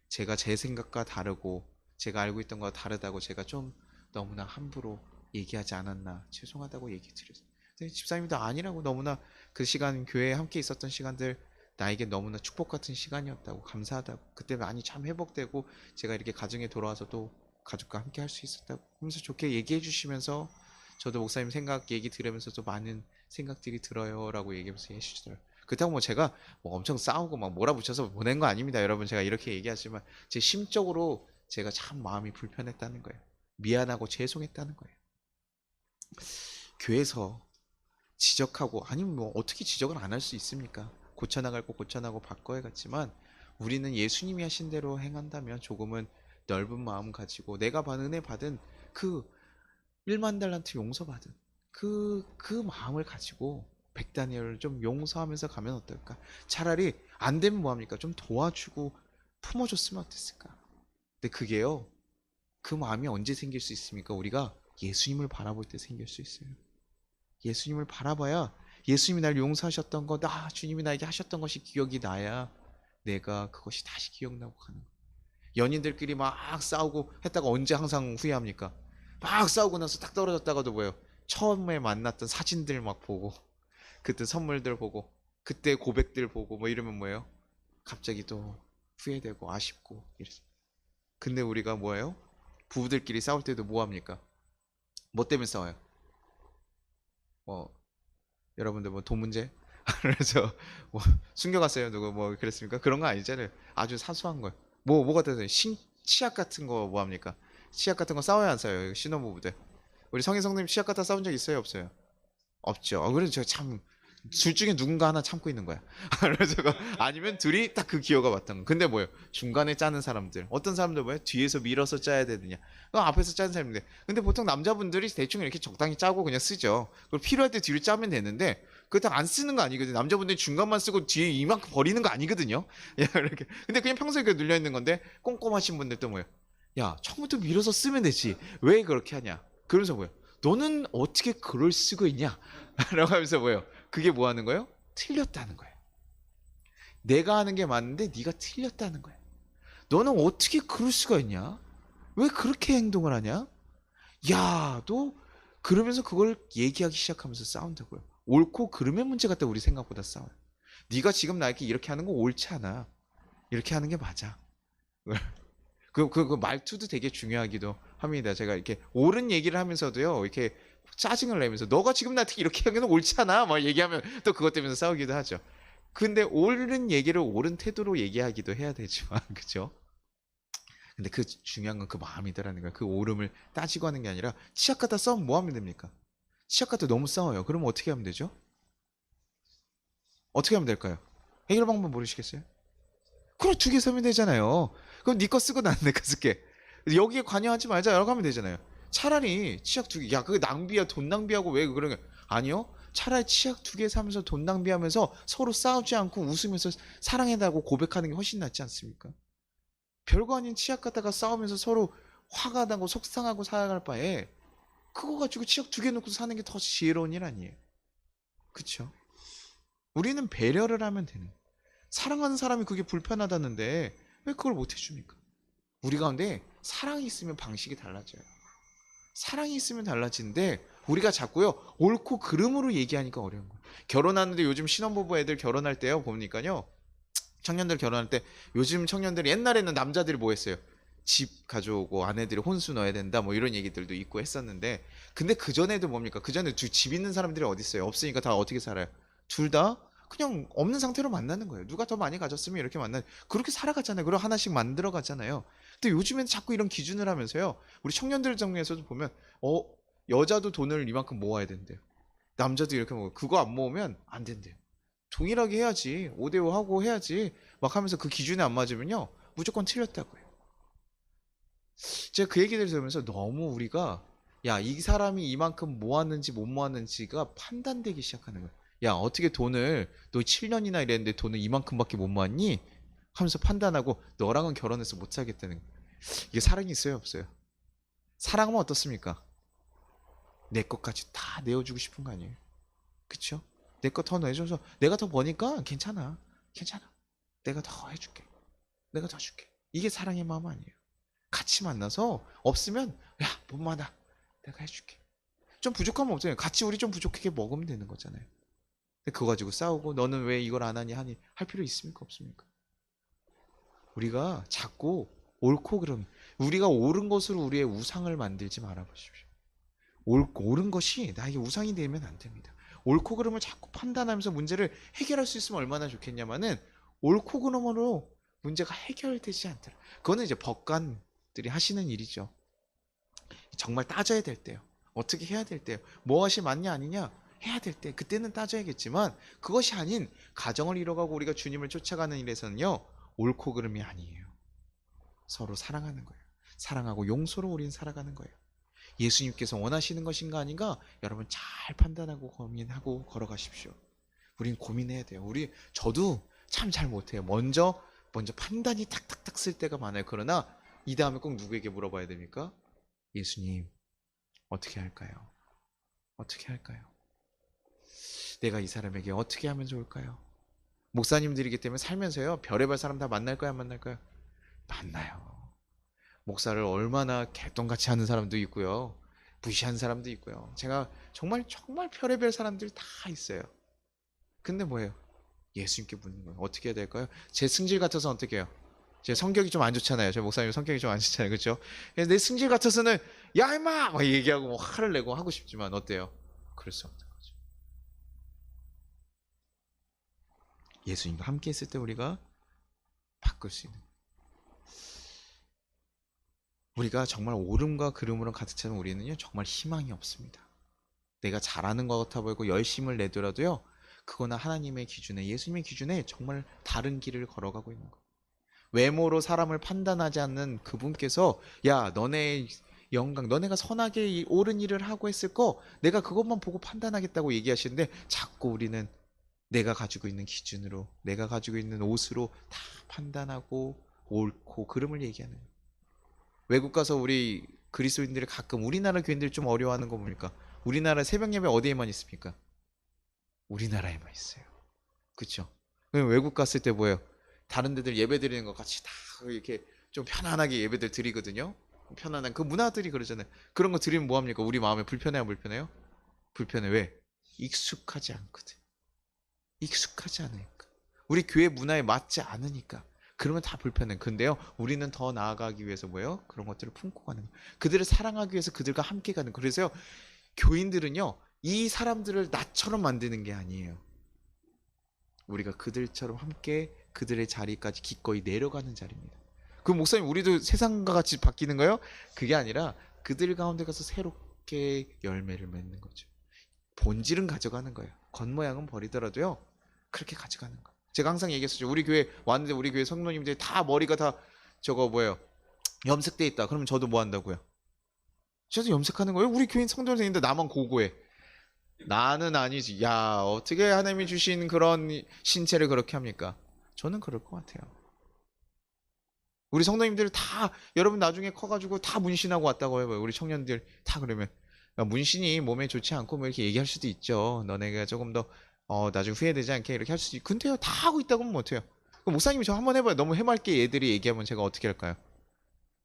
제가 제 생각과 다르고 제가 알고 있던 것과 다르다고 제가 좀 너무나 함부로 얘기하지 않았나 죄송하다고 얘기 드렸어요. 근데 집사님도 아니라고 너무나 그 시간 교회에 함께 있었던 시간들 나에게 너무나 축복 같은 시간이었다고 감사하다고 그때 많이 참 회복되고 제가 이렇게 가정에 돌아와서 또 가족과 함께 할 수 있었다고 하면서 좋게 얘기해 주시면서 저도 목사님 생각 얘기 들으면서도 많은 생각들이 들어요 라고 얘기하면서 해주시더라고요. 그렇다고 뭐 제가 뭐 엄청 싸우고 막 몰아붙여서 보낸 거 아닙니다. 여러분 제가 이렇게 얘기하지만 제 심적으로 제가 참 마음이 불편했다는 거예요. 미안하고 죄송했다는 거예요. 교회에서 지적하고 아니면 뭐 어떻게 지적을 안 할 수 있습니까? 고쳐나갈 거 고쳐나가고 바꿔야겠지만 우리는 예수님이 하신 대로 행한다면 조금은 넓은 마음 가지고 내가 받은 은혜 받은 그 1만 달란트 용서받은 그 마음을 가지고 백다니엘을 좀 용서하면서 가면 어떨까? 차라리 안 되면 뭐합니까? 좀 도와주고 품어줬으면 어땠을까? 근데 그게요 그 마음이 언제 생길 수 있습니까? 우리가 예수님을 바라볼 때 생길 수 있어요. 예수님을 바라봐야 예수님이 날 용서하셨던 거, 주님이 나에게 하셨던 것이 기억이 나야 내가 그것이 다시 기억나고 가는 거예요. 연인들끼리 막 싸우고 했다가 언제 항상 후회합니까? 막 싸우고 나서 딱 떨어졌다가도 뭐예요? 처음에 만났던 사진들 막 보고 그때 선물들 보고 그때 고백들 보고 뭐 이러면 뭐예요? 갑자기 또 후회되고 아쉽고 이러죠. 근데 우리가 뭐예요? 부부들끼리 싸울 때도 뭐 합니까? 뭐 때문에 싸워요? 뭐 여러분들 뭐 돈 문제? 그래서 뭐 숨겨갔어요 누구 뭐 그랬습니까? 그런 거 아니잖아요. 아주 사소한 거. 뭐가 되세요? 치약 같은 거 뭐 합니까? 치약 같은 거 싸워야 안 싸워요? 신혼부부들. 우리 성희성님 치약 갖다 싸운 적 있어요 없어요? 없죠. 그래서 제가 참 둘 중에 누군가 하나 참고 있는 거야. 그래서 아니면 둘이 딱 그 기호가 맞던 거. 근데 뭐예요? 중간에 짜는 사람들. 어떤 사람들 뭐예요? 뒤에서 밀어서 짜야 되느냐. 앞에서 짜는 사람인데. 근데 보통 남자분들이 대충 이렇게 적당히 짜고 그냥 쓰죠. 그리고 필요할 때 뒤로 짜면 되는데 그렇다고 안 쓰는 거 아니거든요. 남자분들이 중간만 쓰고 뒤에 이만큼 버리는 거 아니거든요. 야, 이렇게. 근데 그냥 평소에 그 눌려 있는 건데 꼼꼼하신 분들도 뭐예요? 야, 처음부터 밀어서 쓰면 되지. 왜 그렇게 하냐? 그러면서 뭐예요? 너는 어떻게 그럴 수가 있냐? 라고 하면서 뭐예요? 그게 뭐 하는 거예요? 틀렸다는 거예요. 내가 하는 게 맞는데 네가 틀렸다는 거예요. 너는 어떻게 그럴 수가 있냐? 왜 그렇게 행동을 하냐? 야, 너 그러면서 그걸 얘기하기 시작하면서 싸운다고요. 옳고 그름의 문제 같다 우리 생각보다 싸워요. 네가 지금 나에게 이렇게 하는 거 옳지 않아. 이렇게 하는 게 맞아. 그 말투도 되게 중요하기도 합니다. 제가 이렇게 옳은 얘기를 하면서도요, 이렇게 짜증을 내면서 너가 지금 나한테 이렇게 하는 건 옳지 않아? 막 얘기하면 또 그것 때문에 싸우기도 하죠. 근데 옳은 얘기를 옳은 태도로 얘기하기도 해야 되지만, 그죠? 근데 그 중요한 건 그 마음이더라는 거야. 그 옳음을 따지고 하는 게 아니라 치약 갖다 싸우면 뭐 하면 됩니까? 치약 갖다 너무 싸워요. 그러면 어떻게 하면 되죠? 어떻게 하면 될까요? 해결 방법 모르시겠어요? 그럼 2개 사면 되잖아요. 그럼 네 거 쓰고 나는 내 거 쓸게. 여기에 관여하지 말자라고 하면 되잖아요. 차라리 치약 2개. 야, 그게 낭비야. 돈 낭비하고 왜 그런 게. 아니요. 차라리 치약 2개 사면서 돈 낭비하면서 서로 싸우지 않고 웃으면서 사랑해달라고 고백하는 게 훨씬 낫지 않습니까? 별거 아닌 치약 갖다가 싸우면서 서로 화가 나고 속상하고 살아갈 바에 그거 가지고 치약 2개 놓고 사는 게 더 지혜로운 일 아니에요. 그쵸? 우리는 배려를 하면 되는. 사랑하는 사람이 그게 불편하다는데 왜 그걸 못 해줍니까? 우리 가운데 사랑이 있으면 방식이 달라져요. 사랑이 있으면 달라지는데 우리가 자꾸요 옳고 그름으로 얘기하니까 어려운 거예요. 결혼하는데 요즘 신혼부부 애들 결혼할 때요 보니까요 청년들 결혼할 때 요즘 청년들이 옛날에는 남자들이 뭐 했어요? 집 가져오고 아내들이 혼수 넣어야 된다 뭐 이런 얘기들도 있고 했었는데 근데 그전에도 뭡니까? 그전에 집 있는 사람들이 어디 있어요? 없으니까 다 어떻게 살아요? 둘 다 그냥 없는 상태로 만나는 거예요. 누가 더 많이 가졌으면 이렇게 만나 그렇게 살아갔잖아요. 그리고 하나씩 만들어 갔잖아요. 근데 요즘엔 자꾸 이런 기준을 하면서요. 우리 청년들 정리에서도 보면 여자도 돈을 이만큼 모아야 된대요. 남자도 이렇게 모으고 그거 안 모으면 안 된대요. 동일하게 해야지. 5대5 하고 해야지. 막 하면서 그 기준에 안 맞으면요. 무조건 틀렸다고요. 제가 그 얘기를 들으면서 너무 우리가 야, 이 사람이 이만큼 모았는지 못 모았는지가 판단되기 시작하는 거예요. 야, 어떻게 돈을 너 7년이나 일했는데 돈을 이만큼밖에 못 모았니? 하면서 판단하고 너랑은 결혼해서 못 살겠다는 거예요. 이게 사랑이 있어요, 없어요? 사랑하면 어떻습니까? 내 것까지 다 내어주고 싶은 거 아니에요? 그쵸? 내 거 더 내줘서 내가 더 버니까 괜찮아. 괜찮아. 내가 더 해줄게. 내가 더 줄게. 이게 사랑의 마음 아니에요. 같이 만나서 없으면 야, 못 많아. 내가 해줄게. 좀 부족하면 없잖아요. 같이 우리 좀 부족하게 먹으면 되는 거잖아요. 근데 그거 가지고 싸우고 너는 왜 이걸 안 하니 하니 할 필요 있습니까? 없습니까? 우리가 자꾸 옳고 그름 우리가 옳은 것으로 우리의 우상을 만들지 말아 보십시오. 옳은 것이 나에게 우상이 되면 안 됩니다. 옳고 그름을 자꾸 판단하면서 문제를 해결할 수 있으면 얼마나 좋겠냐마는 옳고 그름으로 문제가 해결되지 않더라. 그거는 이제 법관들이 하시는 일이죠. 정말 따져야 될 때요. 어떻게 해야 될 때요. 무엇이 맞냐 아니냐 해야 될 때 그때는 따져야겠지만 그것이 아닌 가정을 이뤄가고 우리가 주님을 쫓아가는 일에서는요. 옳고 그름이 아니에요. 서로 사랑하는 거예요. 사랑하고 용서로 우리는 살아가는 거예요. 예수님께서 원하시는 것인가 아닌가 여러분 잘 판단하고 고민하고 걸어가십시오. 우린 고민해야 돼요. 저도 참 잘 못해요. 먼저 판단이 탁탁탁 쓸 때가 많아요. 그러나 이 다음에 꼭 누구에게 물어봐야 됩니까? 예수님 어떻게 할까요? 어떻게 할까요? 내가 이 사람에게 어떻게 하면 좋을까요? 목사님들이기 때문에 살면서요 별의별 사람 다 만날까요 안 만날까요? 만나요. 목사를 얼마나 개똥같이 하는 사람도 있고요. 무시하는 사람도 있고요. 제가 정말 정말 별의별 사람들이 다 있어요. 근데 뭐예요? 예수님께 묻는 거예요. 어떻게 해야 될까요? 제 승질 같아서 어떻게 해요? 제 성격이 좀 안 좋잖아요. 제 목사님 성격이 좀 안 좋잖아요. 그렇죠? 내 승질 같아서는 야 임마! 막 얘기하고 화를 내고 하고 싶지만 어때요? 그럴 수 없는 거죠. 예수님과 함께 있을 때 우리가 바꿀 수 있는 우리가 정말 옳음과 그름으로 가득 찬 우리는요 정말 희망이 없습니다. 내가 잘하는 것 같아 보이고 열심을 내더라도요 그거는 하나님의 기준에 예수님의 기준에 정말 다른 길을 걸어가고 있는 거예요. 외모로 사람을 판단하지 않는 그분께서 야 너네 영광 너네가 선하게 옳은 일을 하고 했을 거 내가 그것만 보고 판단하겠다고 얘기하시는데 자꾸 우리는 내가 가지고 있는 기준으로 내가 가지고 있는 옷으로 다 판단하고 옳고 그름을 얘기하는 거예요. 외국 가서 우리 그리스도인들이 가끔 우리나라 교인들이 좀 어려워하는 거 뭡니까? 우리나라 새벽 예배 어디에만 있습니까? 우리나라에만 있어요. 그렇죠? 외국 갔을 때 뭐예요? 다른 데들 예배 드리는 것 같이 다 이렇게 좀 편안하게 예배들 드리거든요. 편안한 그 문화들이 그러잖아요. 그런 거 드리면 뭐 합니까? 우리 마음에 불편해요, 불편해요? 불편해. 왜? 익숙하지 않거든. 익숙하지 않으니까. 우리 교회 문화에 맞지 않으니까. 그러면 다 불편해. 근데요, 우리는 더 나아가기 위해서 뭐예요? 그런 것들을 품고 가는 거예요. 그들을 사랑하기 위해서 그들과 함께 가는 거예요. 그래서요, 교인들은요, 이 사람들을 나처럼 만드는 게 아니에요. 우리가 그들처럼 함께 그들의 자리까지 기꺼이 내려가는 자리입니다. 그 목사님, 우리도 세상과 같이 바뀌는 거예요? 그게 아니라 그들 가운데 가서 새롭게 열매를 맺는 거죠. 본질은 가져가는 거예요. 겉모양은 버리더라도요, 그렇게 가져가는 거예요. 제가 항상 얘기했었죠. 우리 교회 왔는데 우리 교회 성도님들이 다 머리가 다 저거 뭐예요? 염색돼 있다. 그러면 저도 뭐 한다고요? 저도 염색하는 거예요. 우리 교인 성도님인데 나만 고고해. 나는 아니지. 야, 어떻게 하나님이 주신 그런 신체를 그렇게 합니까? 저는 그럴 것 같아요. 우리 성도님들 다 여러분 나중에 커가지고 다 문신하고 왔다고 해봐요. 우리 청년들 다 그러면 야, 문신이 몸에 좋지 않고 뭐 이렇게 얘기할 수도 있죠. 너네가 조금 더 나중에 후회되지 않게 이렇게 할 수도 있고. 근데요, 다 하고 있다고 하면 못해요. 그럼 목사님이 저 한번 해봐요. 너무 해맑게 애들이 얘기하면 제가 어떻게 할까요?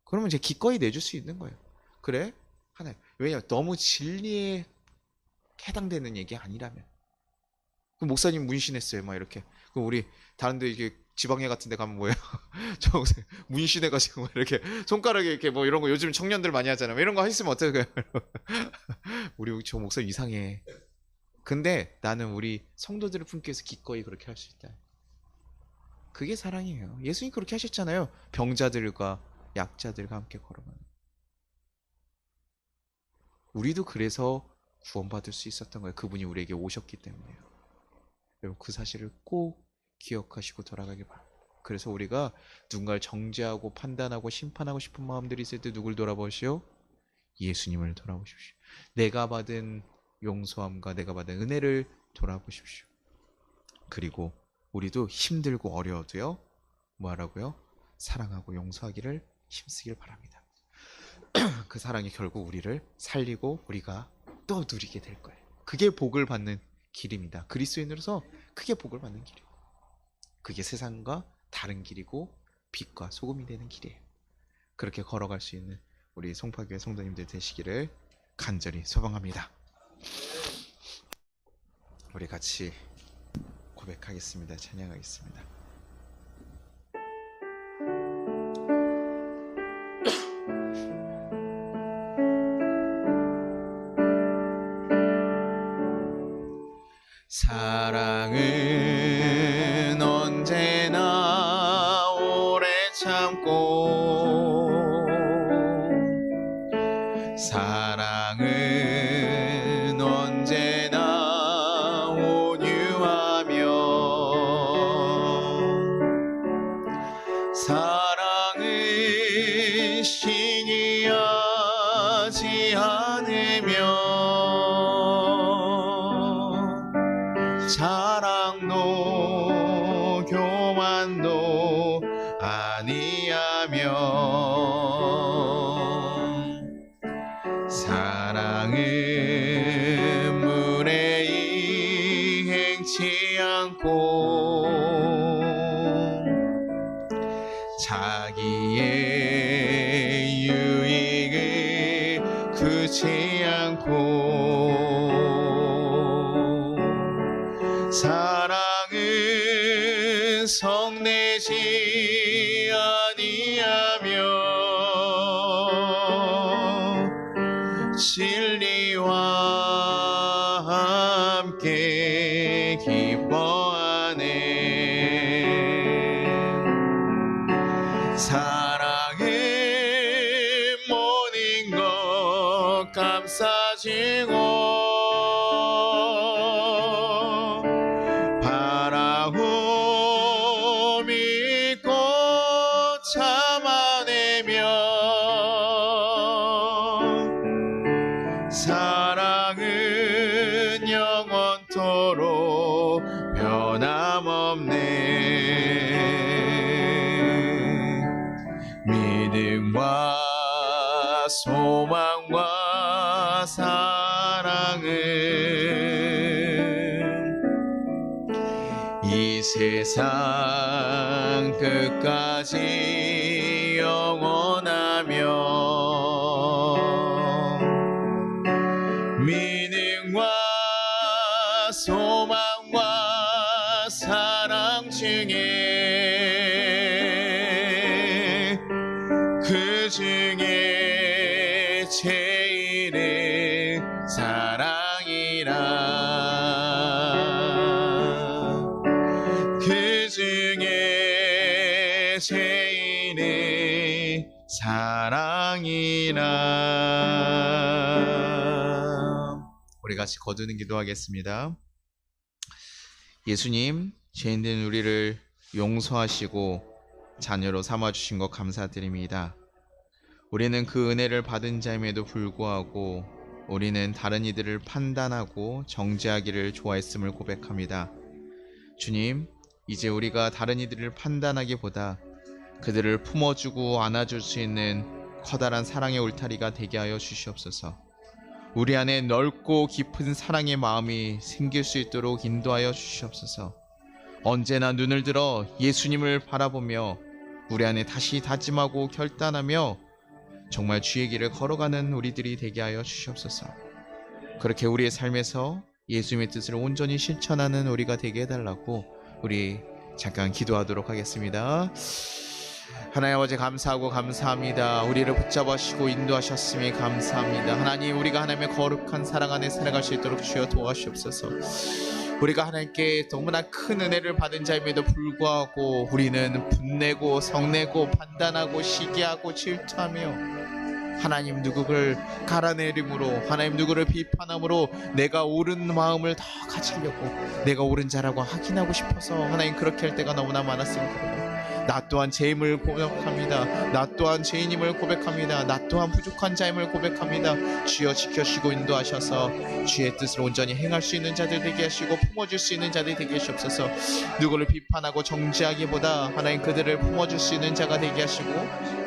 그러면 제가 기꺼이 내줄 수 있는 거예요. 그래? 하나요. 왜냐? 너무 진리에 해당되는 얘기 아니라면. 그럼 목사님 문신했어요. 막 이렇게. 그럼 우리 다른데 이게 지방에 같은 데 가면 뭐예요? 저 문신해가지고 막 이렇게 손가락에 이렇게 뭐 이런 거 요즘 청년들 많이 하잖아요. 이런 거 했으면 어떡해요? 우리 저 목사님 이상해. 근데 나는 우리 성도들을 품기 위해서 기꺼이 그렇게 할 수 있다. 그게 사랑이에요. 예수님 그렇게 하셨잖아요. 병자들과 약자들과 함께 걸어가는. 우리도 그래서 구원받을 수 있었던 거예요. 그분이 우리에게 오셨기 때문에요. 여러분 그 사실을 꼭 기억하시고 돌아가길 바랍니다. 그래서 우리가 누군가를 정죄하고 판단하고 심판하고 싶은 마음들이 있을 때 누굴 돌아보시오? 예수님을 돌아보십시오. 내가 받은 용서함과 내가 받은 은혜를 돌아보십시오. 그리고 우리도 힘들고 어려워도요. 뭐하라고요? 사랑하고 용서하기를 힘쓰길 바랍니다. 그 사랑이 결국 우리를 살리고 우리가 또 누리게 될 거예요. 그게 복을 받는 길입니다. 그리스도인으로서 크게 복을 받는 길이에요. 그게 세상과 다른 길이고 빛과 소금이 되는 길이에요. 그렇게 걸어갈 수 있는 우리 송파교회 성도님들 되시기를 간절히 소망합니다. 우리 같이 고백하겠습니다. 찬양하겠습니다. 사랑은 언제나 오래 참고 사랑은 언제나 온유하며 사랑은 시기하지 않으며 자랑도 교만도 아니하며 사랑은 무례히 행치 않고 자기의 유익을 구치 않고 사랑은 성내지 아니하며 진리와 함께 기뻐하네 사랑은 모든 것 감싸주고 사랑은 영원토록 변함없네 믿음과 소망과 사랑은 이 세상 끝까지 영원하며 믿음과 소망과 사랑 중에 그 중에 제일은 사랑이라 그 중에 제일은 사랑이라 우리 같이 거두는 기도하겠습니다. 예수님, 죄인된 우리를 용서하시고 자녀로 삼아주신 것 감사드립니다. 우리는 그 은혜를 받은 자임에도 불구하고 우리는 다른 이들을 판단하고 정죄하기를 좋아했음을 고백합니다. 주님, 이제 우리가 다른 이들을 판단하기보다 그들을 품어주고 안아줄 수 있는 커다란 사랑의 울타리가 되게 하여 주시옵소서. 우리 안에 넓고 깊은 사랑의 마음이 생길 수 있도록 인도하여 주시옵소서. 언제나 눈을 들어 예수님을 바라보며 우리 안에 다시 다짐하고 결단하며 정말 주의 길을 걸어가는 우리들이 되게 하여 주시옵소서. 그렇게 우리의 삶에서 예수님의 뜻을 온전히 실천하는 우리가 되게 해달라고 우리 잠깐 기도하도록 하겠습니다. 하나님 아버지 감사하고 감사합니다. 우리를 붙잡으시고 인도하셨음에 감사합니다. 하나님, 우리가 하나님의 거룩한 사랑 안에 살아갈 수 있도록 주여 도와주시옵소서. 우리가 하나님께 너무나 큰 은혜를 받은 자임에도 불구하고 우리는 분내고 성내고 판단하고 시기하고 질투하며 하나님 누구를 갈아내림으로, 하나님 누구를 비판함으로 내가 옳은 마음을 더 가지려고, 내가 옳은 자라고 확인하고 싶어서 하나님 그렇게 할 때가 너무나 많았습니다. 나 또한 죄임을 고백합니다. 나 또한 죄인임을 고백합니다. 나 또한 부족한 자임을 고백합니다. 주여 지켜주시고 인도하셔서 주의 뜻을 온전히 행할 수 있는 자들 되게 하시고 품어줄 수 있는 자들 되게 하시옵소서. 누구를 비판하고 정죄하기보다 하나님 그들을 품어줄 수 있는 자가 되게 하시고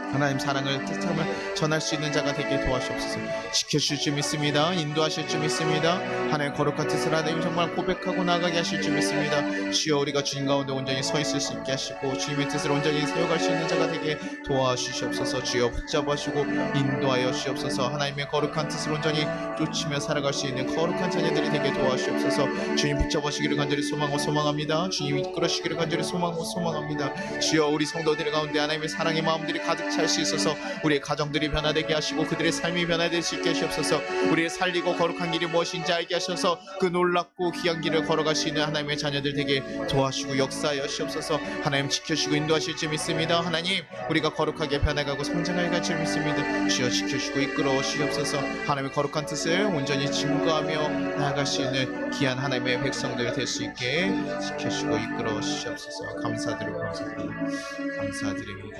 하나님 사랑을 뜻함을 전할 수 있는 자가 되게 도와주옵소서. 지켜주실 줄 믿습니다. 인도하실 줄 믿습니다. 하나님 거룩한 뜻을 하나님 정말 고백하고 나아가게 하실 줄 믿습니다. 주여 우리가 주님 가운데 온전히 서 있을 수 있게 하시고 주님의 뜻을 온전히 세워갈 수 있는 자가 되게 도와주시옵소서. 주여 붙잡아주시고 인도하여 주시옵소서. 하나님의 거룩한 뜻을 온전히 쫓으며 살아갈 수 있는 거룩한 자녀들이 되게 도와주시옵소서. 주님 붙잡아주시기를 간절히 소망하고 소망합니다. 주님 이끌어주시기를 간절히 소망하고 소망합니다. 주여 우리 성도들 가운데 하나님의 사랑의 마음들이 가득 찰 수 있어서 우리의 가정들이 변화되게 하시고 그들의 삶이 변화될 수 있게 하시옵소서. 우리의 살리고 거룩한 길이 무엇인지 알게 하셔서 그 놀랍고 귀한 길을 걸어갈 수 있는 하나님의 자녀들 되게 도와주시고 역사하여 주시옵소서. 하나님 지켜주시고 인도하실 줄 믿습니다. 하나님 우리가 거룩하게 변해가고 성장하게 할 줄 믿습니다. 주여 지켜주시고 이끌어 주시옵소서. 하나님의 거룩한 뜻을 온전히 증거하며 나아갈 수 있는 귀한 하나님의 백성들 될 수 있게 지켜주시고 이끌어 주시옵소서. 감사드리고 감사드립니다.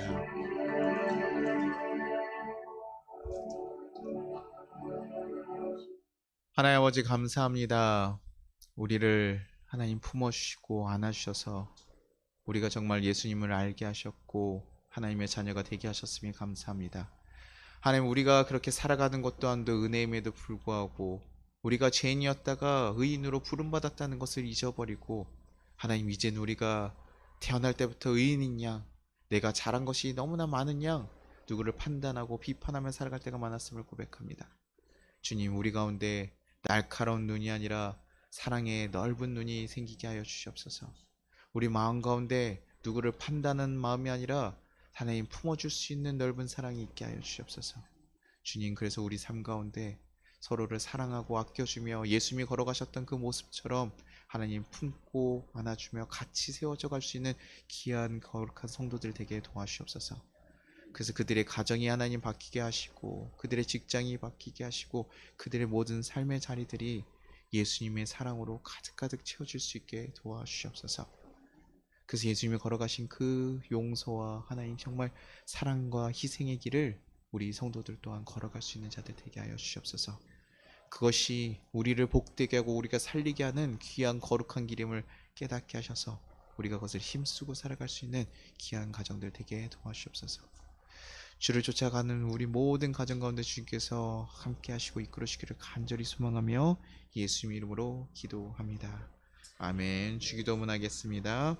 하나님 아버지 감사합니다. 우리를 하나님 품어주시고 안아주셔서 우리가 정말 예수님을 알게 하셨고 하나님의 자녀가 되게 하셨음에 감사합니다. 하나님 우리가 그렇게 살아가는 것 또한도 은혜임에도 불구하고 우리가 죄인이었다가 의인으로 부름받았다는 것을 잊어버리고 하나님 이젠 우리가 태어날 때부터 의인인 양, 내가 잘한 것이 너무나 많은 양 누구를 판단하고 비판하며 살아갈 때가 많았음을 고백합니다. 주님 우리 가운데 날카로운 눈이 아니라 사랑의 넓은 눈이 생기게 하여 주시옵소서. 우리 마음 가운데 누구를 판단하는 마음이 아니라 하나님 품어줄 수 있는 넓은 사랑이 있게 하여 주시옵소서. 주님 그래서 우리 삶 가운데 서로를 사랑하고 아껴주며 예수님이 걸어가셨던 그 모습처럼 하나님 품고 안아주며 같이 세워져 갈 수 있는 귀한 거룩한 성도들 되게 도와주시옵소서. 그래서 그들의 가정이 하나님 바뀌게 하시고 그들의 직장이 바뀌게 하시고 그들의 모든 삶의 자리들이 예수님의 사랑으로 가득가득 채워질 수 있게 도와주시옵소서. 그래서 예수님이 걸어가신 그 용서와 하나님 정말 사랑과 희생의 길을 우리 성도들 또한 걸어갈 수 있는 자들 되게 하여 주시옵소서. 그것이 우리를 복되게 하고 우리가 살리게 하는 귀한 거룩한 길임을 깨닫게 하셔서 우리가 그것을 힘쓰고 살아갈 수 있는 귀한 가정들 되게 도와주시옵소서. 주를 쫓아가는 우리 모든 가정 가운데 주님께서 함께 하시고 이끌어 주시기를 간절히 소망하며 예수님 이름으로 기도합니다. 아멘. 주기도문 하겠습니다.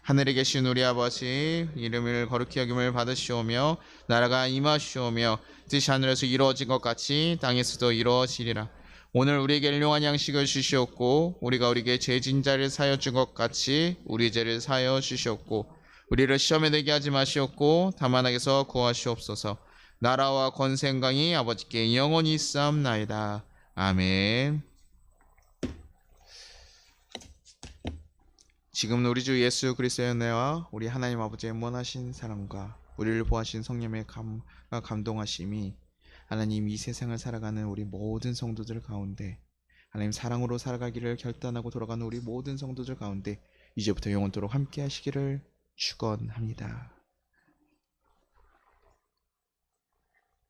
하늘에 계신 우리 아버지, 이름을 거룩히 여김을 받으시오며 나라가 임하시오며 뜻이 하늘에서 이루어진 것 같이 땅에서도 이루어지리라. 오늘 우리에게 일용할 양식을 주시옵고 우리가 우리에게 죄진 자를 사하여 준 것 같이 우리 죄를 사하여 주시옵고 우리를 시험에 들게 하지 마시옵고 다만 악에서 구하시옵소서. 나라와 권세영광이 아버지께 영원히 있사옵나이다. 아멘. 지금 우리 주 예수 그리스도의 은혜와 우리 하나님 아버지의 무한하신 사랑과 우리를 보하신 성령의 감동하심이 하나님 이 세상을 살아가는 우리 모든 성도들 가운데 하나님 사랑으로 살아가기를 결단하고 돌아가는 우리 모든 성도들 가운데 이제부터 영원토록 함께 하시기를 축원합니다.